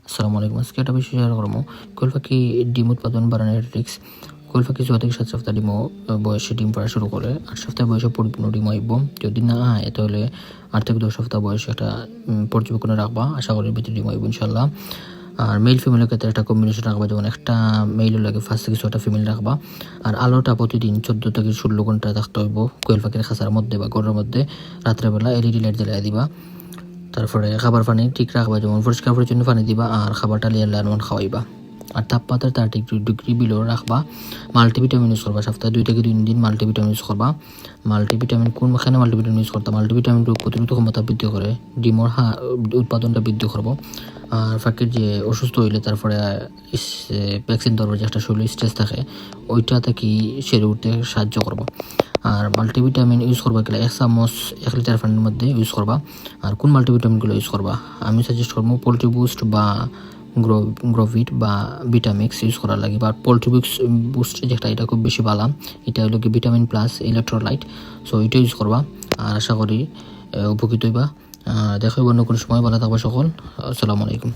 আসসালামু আলাইকুম। আজকে একটা বিষয় শেয়ার করবো। কোয়েল পাখি ডিম উৎপাদন বাড়ানোর ট্রিক্স। কোয়েল পাখি 6 থেকে 7 সপ্তাহ বয়সে ডিম পাড়া শুরু করে। 8 সপ্তাহ বয়সে পরিপূর্ণ ডিম আইব। যদি না হয় তাহলে 8 থেকে 10 সপ্তাহ বয়সে একটা পর্যবেক্ষণে রাখবা। আশা করি ভিতরে ডিম আইব ইনশাল্লাহ। আর মেল ফিমেলের ক্ষেত্রে একটা কম্বিনেশন রাখবা, যেমন একটা মেইলের লাগে 5 থেকে 6টা ফিমেল রাখবা। আর আলোটা প্রতিদিন 14 থেকে 16 ঘন্টা থাকতে হইব কোয়েল পাখির খাঁচার মধ্যে বা ঘরের মধ্যে। রাত্রেবেলা এলইডি লাইট জ্বালিয়ে দিবা। তারপরে খাবার পানি ঠিক রাখবা, যেমন পরিষ্কার পরিচ্ছন্ন পানি দিবা আর খাবারটা লেয়ার লেয়ার খাওয়াইবা। আর তাপমাত্রা 30 ডিগ্রি বিলো রাখবা। মাল্টিভিটামিন ইউজ করবা, সপ্তাহে 2 থেকে 3 দিন মাল্টিভিটামিন ইউজ করবা। মাল্টিভিটামিন কোনখানে মাল্টিভিটামিন ইউজ করতে, মাল্টিভিটামিন রোগ প্রতিরোধ ক্ষমতা বৃদ্ধি করে, ডিমর উৎপাদনটা বৃদ্ধি করবো। আর পাখির যে অসুস্থ হইলে তারপরে ভ্যাকসিন দেওয়ার যে একটা শরীর স্ট্রেস থাকে ওইটা থেকে সেরে উঠতে সাহায্য করবো। আর মাল্টিভিটামিন ইউজ করবা গেলে 1 চামচ 1 লিটার পানির মধ্যে ইউজ করবা। আর কোন মাল্টিভিটামিনগুলো ইউজ করবা, আমি সাজেস্ট করবো পোলট্রি বুস্ট বা গ্রোভিট বা ভিটামিক্স ইউজ করার লাগে। বা পোলট্রি বুস্ট যেটা, এটা খুব বেশি ভালো। এটা হলো কি ভিটামিন প্লাস ইলেকট্রোলাইট, সো এটা ইউজ করবা। আর আশা করি উপকৃত হইবা। দেখা হইব অন্য কোনো সময়। ভালো থাকবা সকল। আসসালামু আলাইকুম।